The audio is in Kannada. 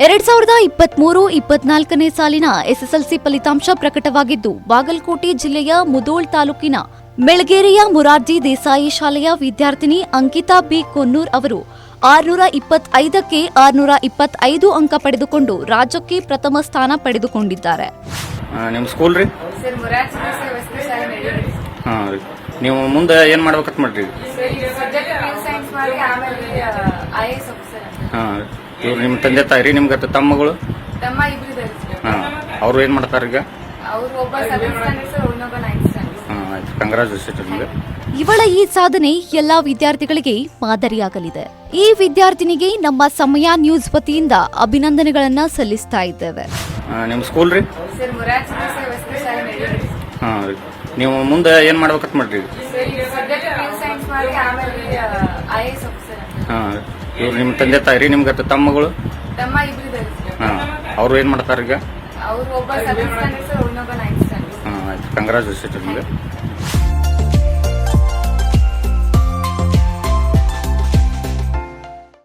2023-24ನೇ ಸಾಲಿನ ಎಸ್ಎಸ್ಎಲ್ಸಿ ಫಲಿತಾಂಶ ಪ್ರಕಟವಾಗಿದ್ದು, ಬಾಗಲಕೋಟೆ ಜಿಲ್ಲೆಯ ಮುಧೋಳ್ ತಾಲೂಕಿನ ಮೆಳಗೇರಿಯ ಮುರಾರ್ಜಿ ದೇಸಾಯಿ ಶಾಲೆಯ ವಿದ್ಯಾರ್ಥಿನಿ ಅಂಕಿತಾ ಬಿ ಕೊನ್ನೂರ್ ಅವರು 625ಕ್ಕೆ 625 ಅಂಕ ಪಡೆದುಕೊಂಡು ರಾಜ್ಯಕ್ಕೆ ಪ್ರಥಮ ಸ್ಥಾನ ಪಡೆದುಕೊಂಡಿದ್ದಾರೆ. ನಿಮ್ಮ ಸ್ಕೂಲ್ ರೀ? ಸರ್ ಮುರಾರ್ಜಿ ದೇಸಾಯಿ ವಸತಿ ಶಾಲೆ ನಡೆಯುತ್ತೆ. ಹಾಂ ರೀ. ನೀವು ಮುಂದೆ ಏನು ಮಾಡ್ಬೇಕಂತ ಮಾಡ್ರಿ? ಸಬ್ಜೆಕ್ಟ್ ಪ್ಯೂರ್ ಸೈನ್ಸ್ ಮಾಡಿ ಆಮೇಲೆ IAS ಆಫೀಸರ್. ಹಾಂ, ಇವ್ರು ನಿಮ್ಮ ತಂದೆ ತಾಯಿ ರೀ? ನಿಮ್ಗೆ ತಮ್ಮಗಳು? ತಮ್ಮ ಇಬ್ರು ಇದ್ದಾರೆ. ಹಾಂ, ಅವ್ರು ಏನು ಮಾಡ್ತಾರೆ ಈಗ? ಅವ್ರು ಒಬ್ಬ 7th ಸ್ಟ್ಯಾಂಡರ್ಡ್ ಸರ್, ಇನ್ನೊಬ್ಬ 9th ಸ್ಟ್ಯಾಂಡರ್ಡ್. ಹಾಂ, ಆಯ್ತು. ಕಂಗ್ರಾಚುಲೇಷನ್ ನಿಮಗೆ. ಇವಳ ಈ ಸಾಧನೆ ಎಲ್ಲಾ ವಿದ್ಯಾರ್ಥಿಗಳಿಗೆ ಮಾದರಿಯಾಗಲಿದೆ. ಈ ವಿದ್ಯಾರ್ಥಿನಿಗೆ ನಮ್ಮ ಸಮಯ ನ್ಯೂಸ್ ವತಿಯಿಂದ ಅಭಿನಂದನೆಗಳನ್ನ ಸಲ್ಲಿಸ್ತಾ ಇದ್ದೇವೆ. ನಿಮ್ಮ ಸ್ಕೂಲ್ ರೀ? ಸರ್ ಮುರಾರ್ಜಿ ದೇಸಾಯಿ ವಸತಿ ಶಾಲೆ ನಡೆಯುತ್ತೆ. ಹಾಂ ರೀ. ನೀವು ಮುಂದೆ ಏನು ಮಾಡ್ಬೇಕಂತ ಮಾಡ್ರಿ? ಸಬ್ಜೆಕ್ಟ್ ಪ್ಯೂರ್ ಸೈನ್ಸ್ ಮಾಡಿ ಆಮೇಲೆ IAS ಆಫೀಸರ್. ಹಾಂ, ಇವ್ರು ನಿಮ್ಮ ತಂದೆ ತಾಯಿ ರೀ? ನಿಮ್ಗೆ ತಮ್ಮಗಳು? ತಮ್ಮ ಇಬ್ರು ಇದ್ದಾರೆ. ಹಾಂ, ಅವ್ರು ಏನು ಮಾಡ್ತಾರೆ ಈಗ? ಅವ್ರು ಒಬ್ಬ 7th ಸ್ಟ್ಯಾಂಡರ್ಡ್ ಸರ್, ಇನ್ನೊಬ್ಬ 9th ಸ್ಟ್ಯಾಂಡರ್ಡ್. ಹಾಂ, ಆಯ್ತು. ಕಂಗ್ರಾಚುಲೇಷನ್ ನಿಮಗೆ.